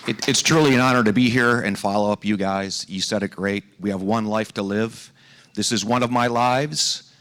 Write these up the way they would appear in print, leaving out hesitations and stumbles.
It's truly an honor to be here and follow up you guys. You said it great. We have one life to live. This is one of my lives.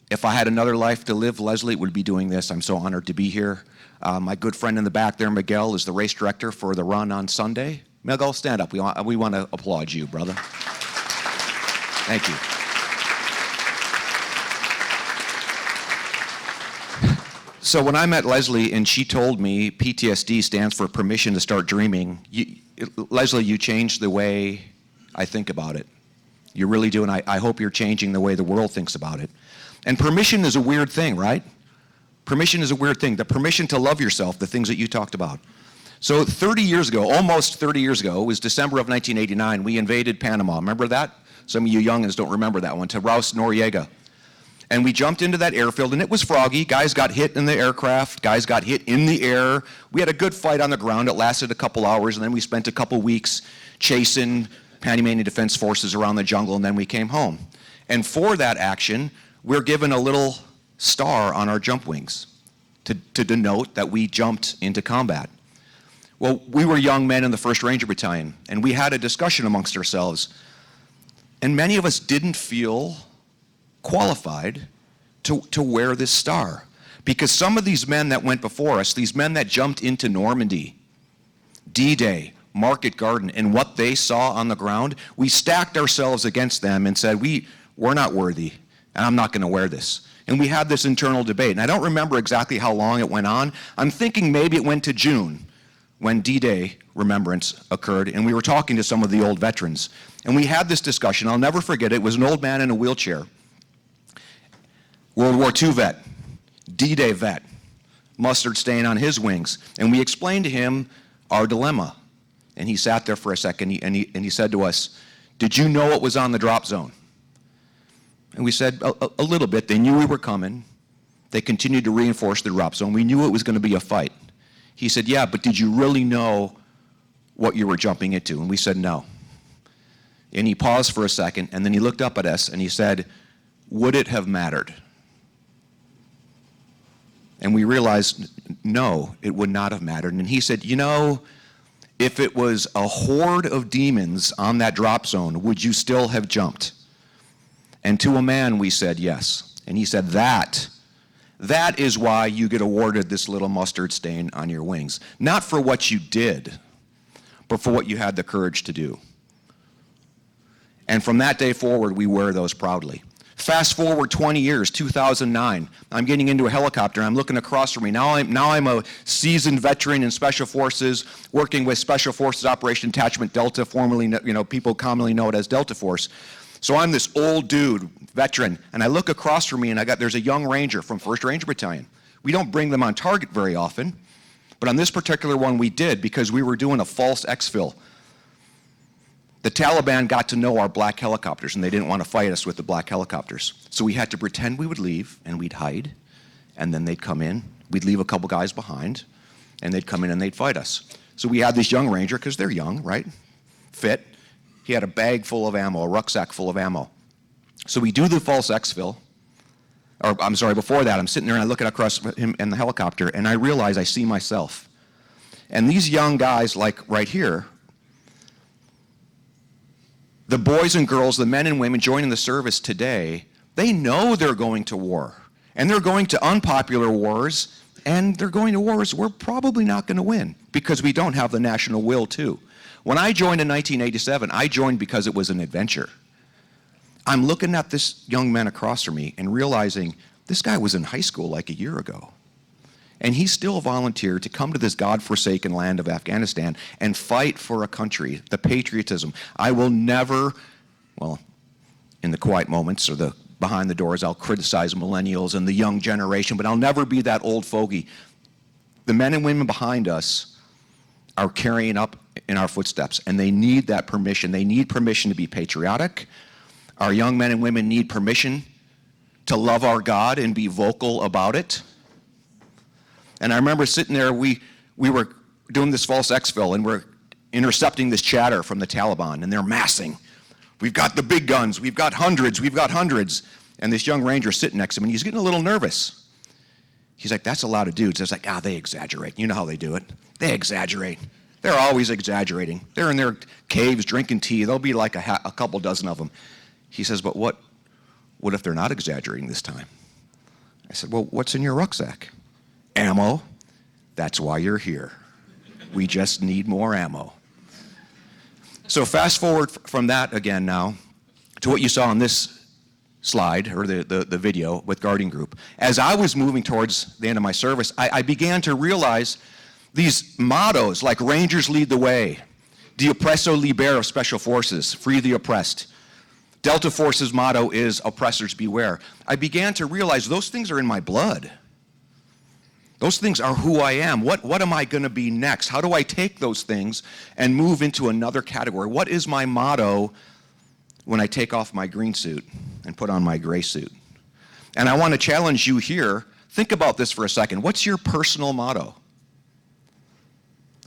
If I had another life to live, Leslie would be doing this. I'm so honored to be here. My good friend in the back there, Miguel, is the race director for the run on Sunday. Miguel, stand up. We want to applaud you, brother. Thank you. So when I met Leslie and she told me PTSD stands for permission to start dreaming, Leslie, you changed the way I think about it. You really do, and I hope you're changing the way the world thinks about it. And permission is a weird thing, right? Permission is a weird thing. The permission to love yourself, the things that you talked about. So 30 years ago, almost 30 years ago, it was December of 1989, we invaded Panama. Remember that? Some of you youngins don't remember that one, to Raus Noriega. And we jumped into that airfield, and it was froggy. Guys got hit in the aircraft. Guys got hit in the air. We had a good fight on the ground. It lasted a couple hours, and then we spent a couple weeks chasing Panamanian Defense Forces around the jungle, and then we came home. And for that action, we're given a little star on our jump wings to denote that we jumped into combat. Well, we were young men in the 1st Ranger Battalion, and we had a discussion amongst ourselves. And many of us didn't feel qualified to wear this star. Because some of these men that went before us, these men that jumped into Normandy, D-Day, Market Garden, and what they saw on the ground, we stacked ourselves against them and said, we're not worthy, and I'm not going to wear this. And we had this internal debate, and I don't remember exactly how long it went on. I'm thinking maybe it went to June, when D-Day remembrance occurred, and we were talking to some of the old veterans. And we had this discussion. I'll never forget it. It was an old man in a wheelchair. World War II vet, D-Day vet, mustard stain on his wings. And we explained to him our dilemma. And he sat there for a second, and he said to us, "Did you know what was on the drop zone?" And we said, a little bit. They knew we were coming. They continued to reinforce the drop zone. We knew it was going to be a fight. He said, "Yeah, but did you really know what you were jumping into?" And we said, "No." And he paused for a second, and then he looked up at us, and he said, "Would it have mattered?" And we realized, no, it would not have mattered. And he said, "You know, if it was a horde of demons on that drop zone, would you still have jumped?" And to a man, we said yes. And he said, that is why you get awarded this little mustard stain on your wings. Not for what you did, but for what you had the courage to do. And from that day forward, we wear those proudly. Fast forward 20 years, 2009. I'm getting into a helicopter. I'm looking across from me. Now I'm a seasoned veteran in Special Forces, working with Special Forces Operation Detachment Delta, formerly, people commonly know it as Delta Force. So I'm this old dude, veteran, and I look across from me, and there's a young ranger from 1st Ranger Battalion. We don't bring them on target very often, but on this particular one we did because we were doing a false exfil. The Taliban got to know our black helicopters, and they didn't want to fight us with the black helicopters. So we had to pretend we would leave, and we'd hide, and then they'd come in. We'd leave a couple guys behind, and they'd come in and they'd fight us. So we had this young ranger, because they're young, right? Fit. He had a bag full of ammo, a rucksack full of ammo. So we do the false exfil. Or, I'm sorry, before that, I'm sitting there and I look across him in the helicopter, and I realize I see myself. And these young guys, like right here, the boys and girls, the men and women joining the service today, they know they're going to war. And they're going to unpopular wars, and they're going to wars we're probably not going to win because we don't have the national will to. When I joined in 1987, I joined because it was an adventure. I'm looking at this young man across from me and realizing this guy was in high school like a year ago. And he still volunteered to come to this godforsaken land of Afghanistan and fight for a country, the patriotism. I will never, well, in the quiet moments or the behind the doors, I'll criticize millennials and the young generation, but I'll never be that old fogey. The men and women behind us are carrying up in our footsteps, and they need that permission. They need permission to be patriotic. Our young men and women need permission to love our God and be vocal about it. And I remember sitting there, we were doing this false exfil, and we're intercepting this chatter from the Taliban, and they're massing. We've got the big guns, we've got hundreds. And this young ranger sitting next to him, and he's getting a little nervous. He's like, "That's a lot of dudes." I was like, "They exaggerate." You know how they do it. They exaggerate. They're always exaggerating. They're in their caves drinking tea. There'll be like a couple dozen of them. He says, but what if they're not exaggerating this time? I said, well, what's in your rucksack? Ammo. That's why you're here. We just need more ammo. So fast forward from that again now to what you saw on this slide, or the video with Guardian Group. As I was moving towards the end of my service, I began to realize these mottos like Rangers lead the way, De Oppresso Libero Special Forces, free the oppressed. Delta Force's motto is oppressors beware. I began to realize those things are in my blood. Those things are who I am. What am I going to be next? How do I take those things and move into another category? What is my motto when I take off my green suit and put on my gray suit? And I want to challenge you here. Think about this for a second. What's your personal motto?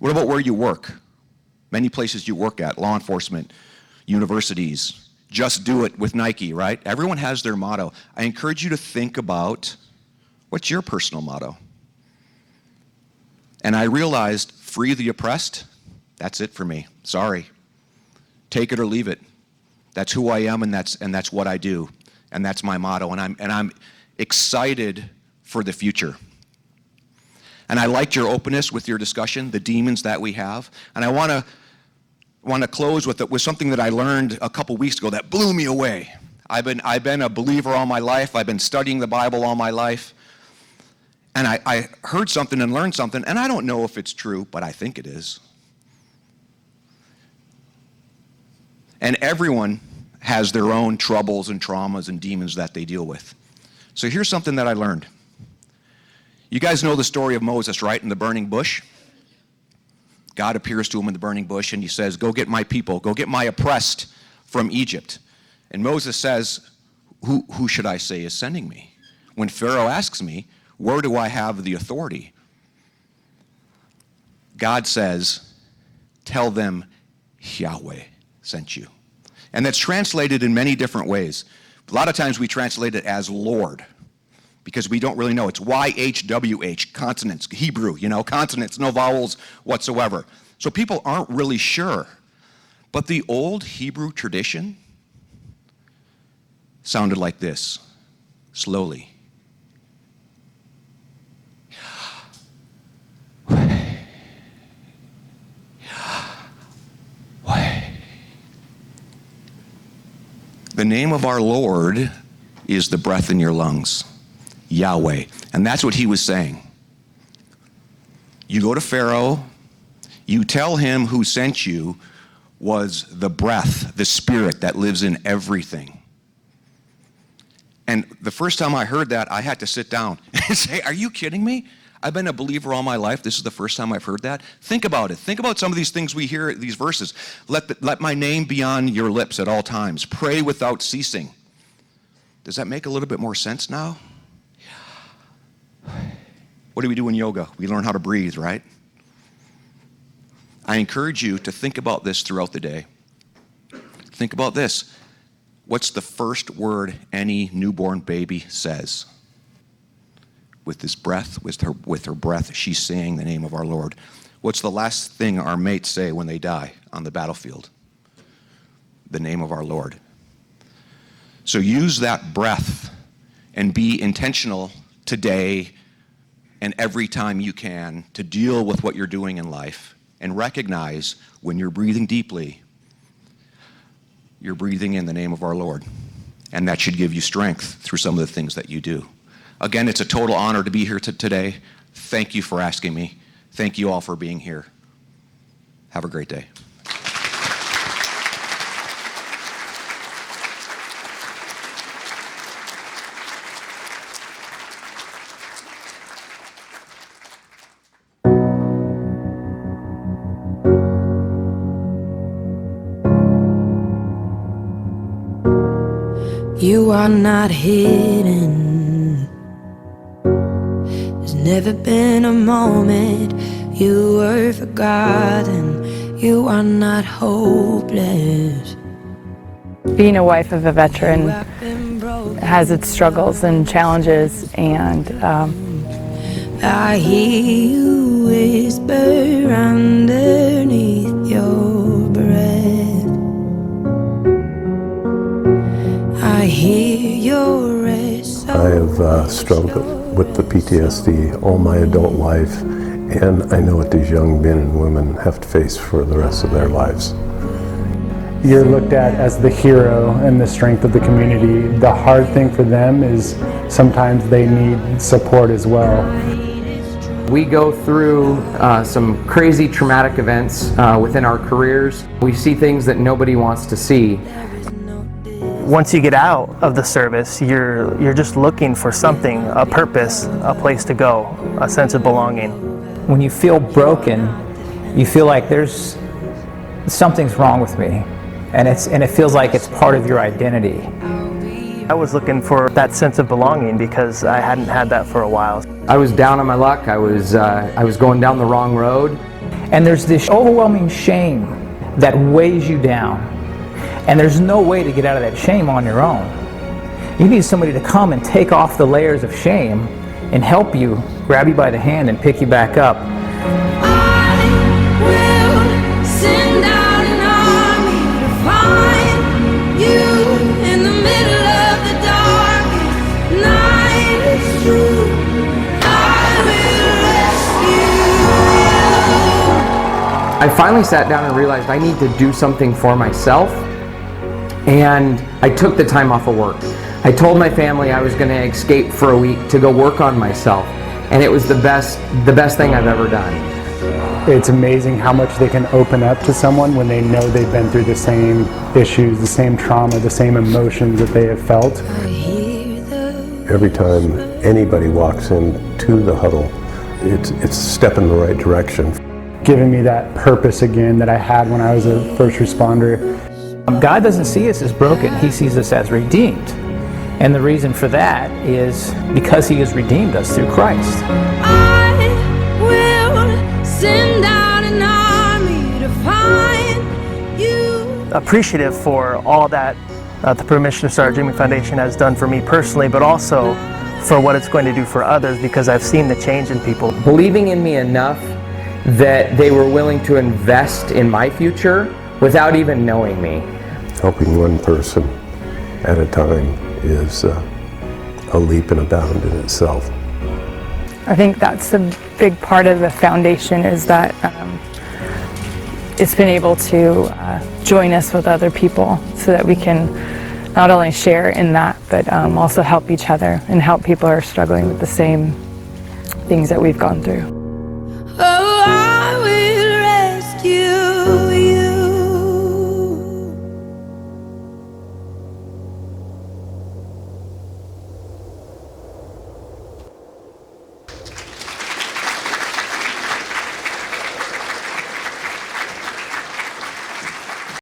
What about where you work? Many places you work at, law enforcement, universities, just do it with Nike, right? Everyone has their motto. I encourage you to think about what's your personal motto. And I realized, free the oppressed, that's it for me. Sorry. Take it or leave it. That's who I am, and that's what I do. And that's my motto. And I'm excited for the future. And I liked your openness with your discussion, the demons that we have. And I want to close with something that I learned a couple weeks ago that blew me away. I've been a believer all my life. I've been studying the Bible all my life. And I heard something and learned something, and I don't know if it's true, but I think it is. And everyone has their own troubles and traumas and demons that they deal with. So here's something that I learned. You guys know the story of Moses, right, in the burning bush? God appears to him in the burning bush, and he says, go get my people, go get my oppressed from Egypt. And Moses says, who should I say is sending me? When Pharaoh asks me, where do I have the authority? God says, tell them Yahweh sent you. And that's translated in many different ways. A lot of times we translate it as Lord, because we don't really know. It's YHWH, consonants, Hebrew, consonants, no vowels whatsoever. So people aren't really sure. But the old Hebrew tradition sounded like this, slowly. The name of our Lord is the breath in your lungs, Yahweh. And that's what he was saying. You go to Pharaoh, you tell him who sent you was the breath, the spirit that lives in everything. And the first time I heard that, I had to sit down and say, are you kidding me? I've been a believer all my life. This is the first time I've heard that. Think about it. Think about some of these things we hear, these verses. Let my name be on your lips at all times. Pray without ceasing. Does that make a little bit more sense now? What do we do in yoga? We learn how to breathe, right? I encourage you to think about this throughout the day. Think about this. What's the first word any newborn baby says? With his breath, with her breath, she's saying the name of our Lord. What's the last thing our mates say when they die on the battlefield? The name of our Lord. So use that breath and be intentional today and every time you can to deal with what you're doing in life, and recognize when you're breathing deeply, you're breathing in the name of our Lord. And that should give you strength through some of the things that you do. Again, it's a total honor to be here today. Thank you for asking me. Thank you all for being here. Have a great day. You are not hidden. There's never been a moment you were forgotten. You are not hopeless. Being a wife of a veteran has its struggles and challenges, and I hear you whisper underneath struggled with the PTSD all my adult life, and I know what these young men and women have to face for the rest of their lives. You're looked at as the hero and the strength of the community. The hard thing for them is sometimes they need support as well. We go through some crazy traumatic events within our careers. We see things that nobody wants to see. Once you get out of the service, you're just looking for something, a purpose, a place to go, a sense of belonging. When you feel broken, you feel like there's something's wrong with me, and it feels like it's part of your identity. I was looking for that sense of belonging because I hadn't had that for a while. I was down on my luck. I was going down the wrong road. And there's this overwhelming shame that weighs you down, and there's no way to get out of that shame on your own. You need somebody to come and take off the layers of shame and help you, grab you by the hand and pick you back up. I will send out an army to find you in the middle of the darkest night. It's true. I will rescue you. I finally sat down and realized I need to do something for myself, and I took the time off of work. I told my family I was going to escape for a week to go work on myself, and it was the best thing I've ever done. It's amazing how much they can open up to someone when they know they've been through the same issues, the same trauma, the same emotions that they have felt. Every time anybody walks into the huddle, it's a step in the right direction. Giving me that purpose again that I had when I was a first responder. God doesn't see us as broken, He sees us as redeemed. And the reason for that is because He has redeemed us through Christ. I will send out an army to find you. Appreciative for all that the Permission to Start Dreaming Foundation has done for me personally, but also for what it's going to do for others, because I've seen the change in people. Believing in me enough that they were willing to invest in my future without even knowing me. Helping one person at a time is a leap and a bound in itself. I think that's a big part of the foundation, is that it's been able to join us with other people so that we can not only share in that, but also help each other and help people who are struggling with the same things that we've gone through. Oh, I will